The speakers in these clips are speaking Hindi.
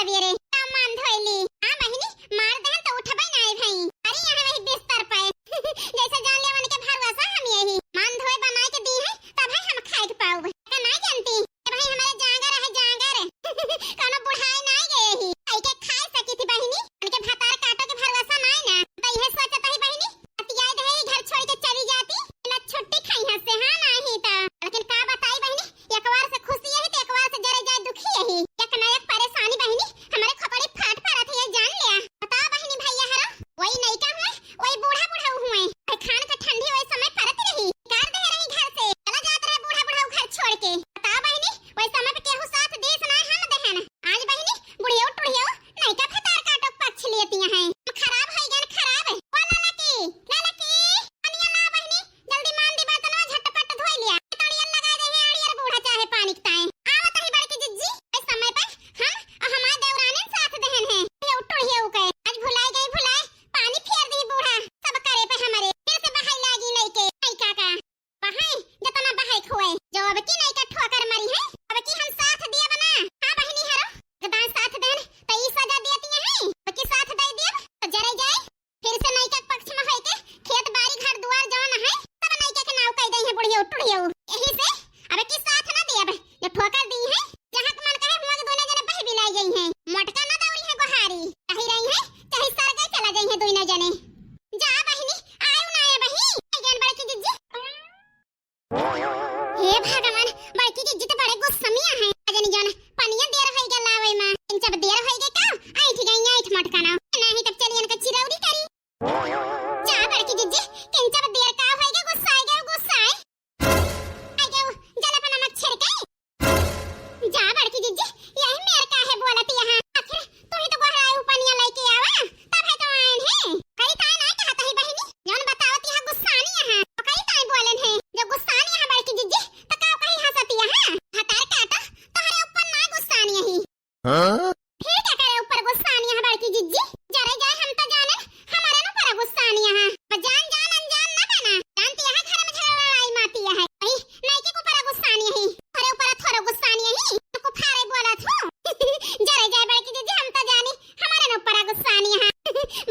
सवेरे मान धोइली। हां बहिनी मार दहन तो उठबे नहीं भाई। अरे यहां वही बिस्तर पे जैसे जान लेवन के भरवसा हम यही मान धोए बना के दी है तब है हम खाए के पाऊ का नहीं जानती भाई हमारे जांगर है जांगर कोनो बुढ़ाई नहीं गए ही आई के खाए सकी थी बहिनी उनके भतार काटो के भरवसा नहीं ना तो यह सोचत है बहिनी अतियाद है घर छोड़ के चली जाती ना छुट्टी खाई हंसे हां नहीं ता लेकिन का बताई बहिनी एक बार से खुशी है तो एक बार से जरे जाए दुखी है एक ना एक परेशानी बहिनी हमारे खपड़ी फाट पड़ा था ये जान लिया बता बहिनी भैया हरा वही नहीं का हुए वही बूढ़ा बूढ़ा हुए खान का ठंडी वही समय परत रही कार दे रही घर से चला जात रहे बूढ़ा बूढ़ा घर छोड़ के बता बहिनी वही समय पे केहू साथ देश ना हम दहन आज बहिनी बुढ़ियो टुढ़ियो नहीं का फतार काटो पक्ष लेती हैं खराब है गन खराब ओ लाला की अनिया ला बहिनी जल्दी मान दी बात ना झटपट धोई लिया तड़िया लगा दे है अड़ियर बूढ़ा चाहे पानी ताए आवत ही बड़की जिज्जी इस समय पे हम हमारे देवरानी साथ दहन है ये टुढ़ियो के आज भुलाई पानी फेर दी बूढ़ा सब करे पे हमारे फिर से बहाई लागी नहीं के नहीं काका बहाई जतना बहाई खोए जो अब की नहीं का ठोकर मारी है अब की हम साथ दिया बना हां बहिनी हरो गदान साथ देन त ई सजा देती है अब की साथ दे देब तो जरे जाए फिर से नहीं का पक्ष में है के खेत बाड़ी घर दुआर जौन है सब नहीं के नाव कह दई है बुढ़ियो टुढ़ियो यही से अब की साथ ना देब ये ठोकर दी है जहां के मन करे हुआ के दोनों जने बह भी लाई गई है मोटका ना दौड़ी है गोहारी कही रही है चाहे सर गए चला गई है दोनों जने जा बहिनी आयु ना है बही गन बड़की जिज्जी हे भगवान बड़की जिज्जी तो बड़े गुस्सा में है अजनी जान पनिया देर होई गेल लावे मां इन जब देर होई गे का ऐठ गई ऐठ मोटका ना नहीं तब चलियन का चिरौरी करी जा बड़की जिज्जी किन जब देर का होई गे गुस्सा आई गे जल अपना मत छिड़के जा बड़की जिज्जी यही मेर का है बोलत यहां आखिर तू ही तो गोहराए उपनिया लेके आवा तब है तो आयन है कई ताई नहीं कहता है बहिनी जौन बतावत यहां गुस्सानी यहां तो कई ताई बोलन है जो गुस्सानी यहां बड़की जिज्जी तो का कहीं हंसती यहां हतार काटा तोहरे ऊपर ना गुस्सानी यही हां फिर क्या करे ऊपर गुस्सानी यहां बड़की जिज्जी जरे जाए हम तो जाने हमारे न पर गुस्सानी यहां पर जान जान अनजान ना बना जानती यहां घर में झगड़ा लड़ाई माती है भाई नहीं के ऊपर गुस्सानी यही अरे ऊपर थोड़ा गुस्सानी यही को फारे बोला थो जरे जाए बड़की जिज्जी हम तो जानी हमारे न ऊपर गुस्सानी यहां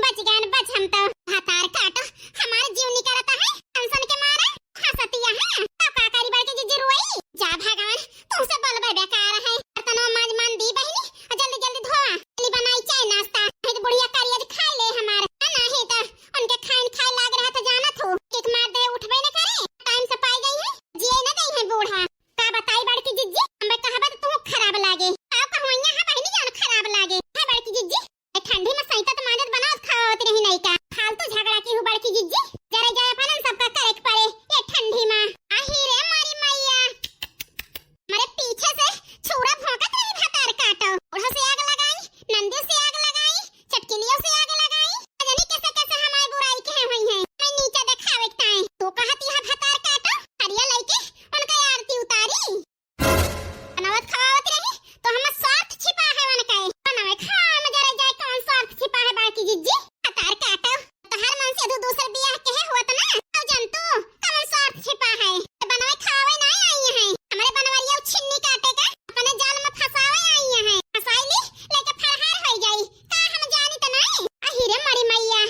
बच गए बच हम तो हतार काटो हमारे जीव निकलता है टेंशन के मारे हंसती यहां तो का करी बड़की जिज्जी रोई जा भगवान तुमसे बोलबे बेकार है तनो माज मान दी बहिनी जल्दी जल्दी धोआ जल्दी बनाई चाय नाश्ता है तो बुढ़िया करिए तो खा ले हमारे नहीं तो उनके खाए लाग रहा था जाना थो एक मार दे उठबे न करे टाइम से पाई गई है जिए न गई है बूढ़ा का बताई बड़की जिज्जी हम कहबे तो तू खराब लागे का कहवैया है बहिनी जान खराब लागे है बड़की जिज्जी ए ठंडी में सैता तो मानत बनाओ खावत रही नहीं का फालतू झगड़ा की हूं बड़की जिज्जी जरे जाए अपन सबका करे के पड़े ये ठंडी में आही रे मारी मैया मारे पीछे से छुरा भौंकत रही भतार काटो उड़ो से आग लगाई नंदी से आग लगाई चटकिलियों से आग लगाई जानी कैसे कैसे हमारी बुराई के हुई है मैं नीचे दिखावे के ताए तो कहती है भतार काटो हरिया लेके उनका आरती उतारी बनावत खावत रही तो हम स्वार्थ छिपा है उनका बनावे खा में जरे जाए कौन स्वार्थ छिपा है बाकी जिज्जी भतार काटो तो हर मन से दूसर बियाह के है होत ना तो जंतु कौन स्वार्थ छिपा है बनावे खावे ना आई है हमारे बनवरिया छिन्नी काटे का अपने जाल में फसावे आई है फसाईली लेके फरहार हो जाई का हम जानी त नहीं अहिरे मरी मैया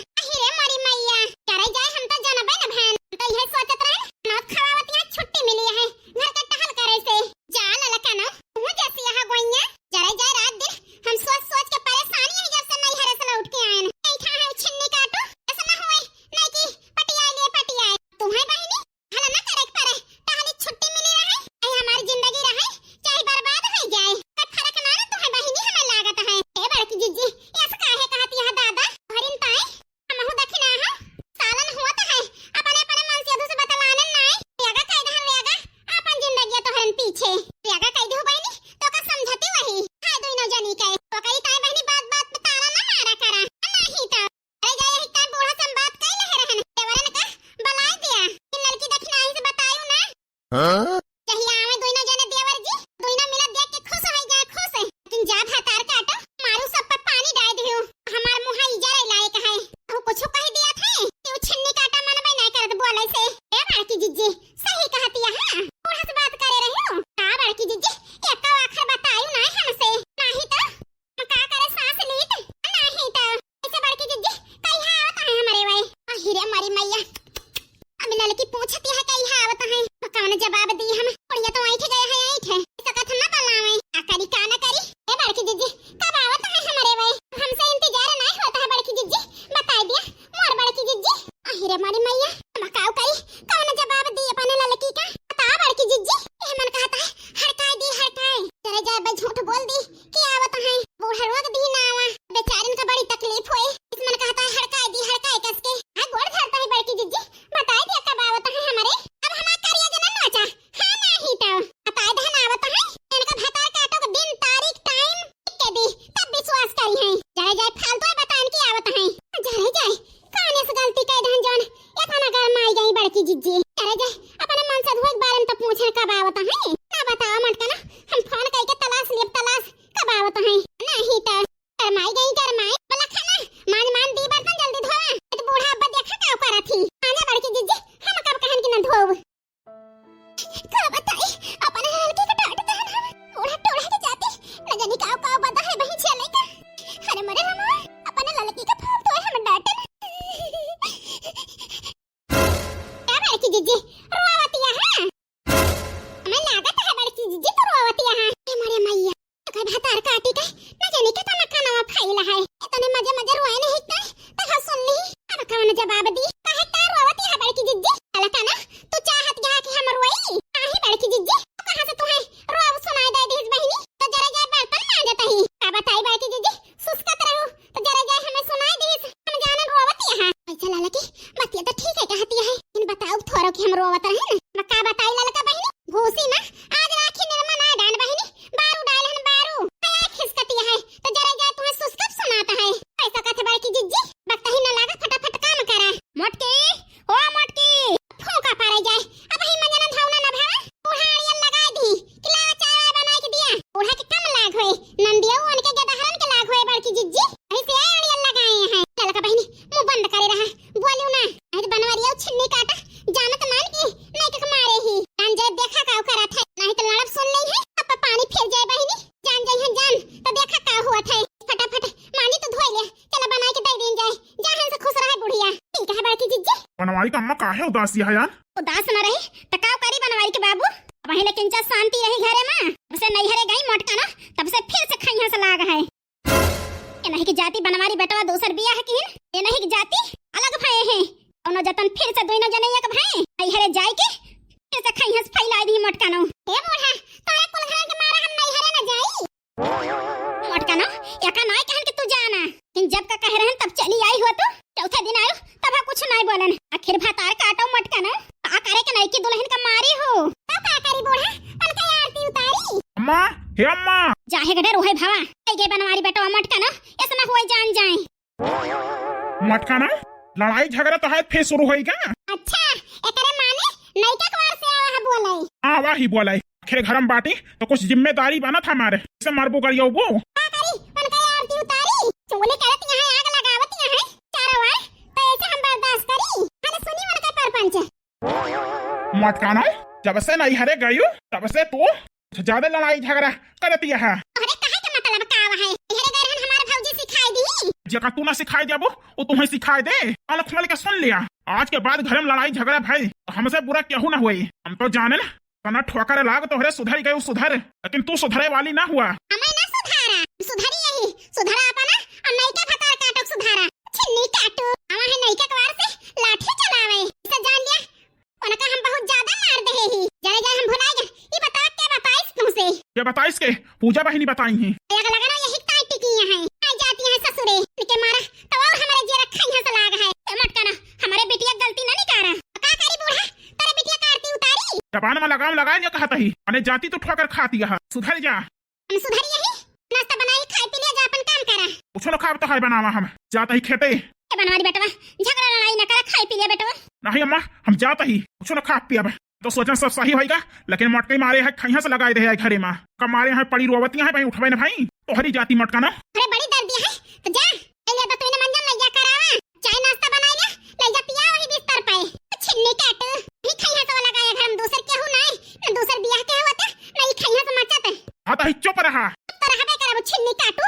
करे जाए हम तो जानबे न बहन तो यह सोचत रहे नौत खवावत यहां छुट्टी मिली है घर के टहल करे से जा ललकनो तू जैसी यहां गोइया जरे जाए रात दिन हम सोच के परेशानी है जब से नहीं हरे से लौट के आए नहीं खा है छिन्नी काटो ऐसा ना होए नहीं की पटियाए तुम्हें बहिनी हला ना करे परे टहली छुट्टी मिली रहे आई हमारी जिंदगी रहे चाहे बर्बाद हो जाए कोई फर्क ना तुम्हें बहिनी हमें लागत है ए बड़की जिज्जी ऐसा काहे कहती है दादा हरिन ताई हमहु देखना है सालन हुआ तो है अपने मन से अधू से बतलाने नहीं रेगा कह दहन रेगा अपन जिंदगी तो हरन पीछे रेगा कह दू बहिनी तो का समझती वही है दोनों जनी के तो कई ताई बहिनी बात पे ताला ना मारा करा नहीं तो अरे जाए ही ताई बूढ़ा से बात कई ले रहन देवरन का बलाई दिया कि लड़की देखना ही से बतायू ना हां कहिया आवे दोनों जने देवर जी दोनों मिला देख के खुश हो जाए खुश लेकिन जा भतार काटो मारू सब पर पानी डाल दियो हमार मुंह इजरे लायक है तो कुछ कह दिया थे कि छिन्नी काटा मनबे नहीं करत बोले से ए बड़की जिज्जी सही कहती है हां बूढ़ा से बात करे रही हो का बड़की जिज्जी एक आखिर बतायू ना हमसे नहीं तो का काटी के न जाने के तना खाना फाइला है तने मजे मजे रोए नहीं के त हा सुननी अब कौन जवाब दी काहे ता रोवती है बड़की जिज्जी अलका ना तू चाहत गया कि हम रोई काहे बड़की जिज्जी कहां से तुम्हें रोब सुनाई दे दी बहनी तो जरा जाए बर्तन मांजत ही का बताई बड़की जिज्जी सुस्कत रहो तो जरा जाए हमें सुनाई दी हम जानन रोवती है अच्छा लाला की बात ये तो ठीक है कहती है इन बताओ थोरो कि हम रोवत रहे ना का बताई ललका बहनी भूसी ना आज राखी निर्मल ना डांड बहनी बारू डालन बारू काय खिसकती है तो जरा जाए तुम्हें सुस्कत सुनाता है ऐसा कथे बड़की जिज्जी बकता ही न लागा फटाफट काम करा मोटकी ओ मोटकी फूका पारे जाए अब ही मजना धावना न भावा बुढ़ाड़िया लगा दी किला चाय बना के दिया बूढ़ा के कम लाग होए नंदिया उनके गदहरन के लाग होए बड़की जिज्जी ऐसे आड़िया लगाए हैं ललका बहनी मुंह बंद करे रहा बोलियो ना आज बनवारिया छिन्नी काटा जानत मान की नहीं के मारे ही जान जाए देखा का करा था नहीं तो लड़ब सुन नहीं है अब पानी फिर जाए बहनी जान जाए है जान तो देखा का हुआ था फटाफट मानी तो धोई ले चला बना के दे दिन जाए जहां से खुश रहे बुढ़िया ठीक है बड़की जिज्जी बनवारी का अम्मा काहे उदासी है यार उदास न रही तकाव करी बनवारी के बाबू वहीं लेकिन चा शांति रही घरे में तब से नहीं हरे गई मोटका ना तब से फिर से खैया से लाग है ये नहीं की जाति बनवारी बेटवा दूसर बिया है किन ये नहीं की जाति अलग भय है कोनो जतन फिर से दोइनो जने एक भय नहीं हरे जाए के फिर से खैया से फैला दी मोटका ना हे बूढ़ा तोरे कुल घर के मारा हम नहीं हरे न जाई मोटका ना एका नहीं कहन के तू जाना किन जब का कह रहन तब चली आई हो तो चौथा दिन आयो तब कुछ नहीं बोलन आखिर भातार काटो मोटका ना का करे के नहीं की दुल्हन का मारी हो तब का करी बूढ़ा तन का आरती उतारी अम्मा हे अम्मा जाहे गडर होए भावा ऐगे बनवारी बेटवा मटका ना ऐसा होए जान जाए मटका ना लड़ाई झगड़ा तो है फिर शुरू होएगा अच्छा एकरे माने नैका कवार से आवा है बोलाई हां वाही बोलाई आखिर घर में बाटी तो कुछ जिम्मेदारी बना था हमारे इसे मारबो करियो वो का करी तन का आरती उतारी चोले करत यहां आग लगावत यहां चारों वार तो ऐसे हम बर्दाश्त करी हने सुनी मन का परपंच मटका ना जब से नहीं हरे गयो तब से तू ज्यादा लड़ाई झगड़ा करती है अरे कहे के मतलब का आवा है हरे गरहन हमार भौजी सिखाई दी जका तू ना सिखाई देबो वो तुम्हें सिखाई दे अलग खोल के सुन लिया आज के बाद घर में लड़ाई झगड़ा भाई हमसे बुरा क्यों ना हुई हम तो जाने ना तना ठोकर लाग तो हरे सुधर गए सुधर लेकिन तू सुधरे वाली ना हुआ हमें ना सुधारा सुधरी यही सुधारा अपना और नहीं का भतार काटो सुधारा छिन्नी काटो हवा है नहीं का कवार से लाठी चलावे इसे जान लिया उनका हम बहुत ज्यादा मार दे ही जाने जाए हम भुला गए ये बता के बताइस तुमसे ये बताइस के पूजा बहनी बताई हैं लगा लगा ना यही ताई टिकी है आ जाती है ससुरे के मारा तो और हमारे जे रखा यहां से लाग है मटका ना हमारे बिटिया गलती ना निकारा का करी बूढ़ा तेरे बिटिया का आरती उतारी जबान में लगाम लगा लिया कहता ही अने जाती तो ठोकर खाती है सुधर जा हम सुधरी यही नाश्ता बनाई खाई पी लिया जा अपन काम करा कुछ ना खाब तो है बनावा हम जाता ही खेते बनवारी बेटवा झगड़ा लड़ाई न करा खाई पी लिया बेटवा नहीं अम्मा हम जाता ही कुछ ना खा पिया तो सोचन सब सही होएगा लेकिन मटके मारे है खैया से लगाए दे घरे में कमारे है पड़ी रोवतियां है भाई उठवे ना भाई तो हरी जाती मटका ना अरे बड़ी दर्दी है तो जा एले बतोई ने मंजन लइया करावा चाय नाश्ता बनाई ले ले जा पिया वही बिस्तर पे छिन्नी काट ही खैया से लगाया घर में दूसर केहू नहीं न दूसर बियाह के होता नहीं खैया से मचत हां तो चुप रहा तो रहबे करब छिन्नी काट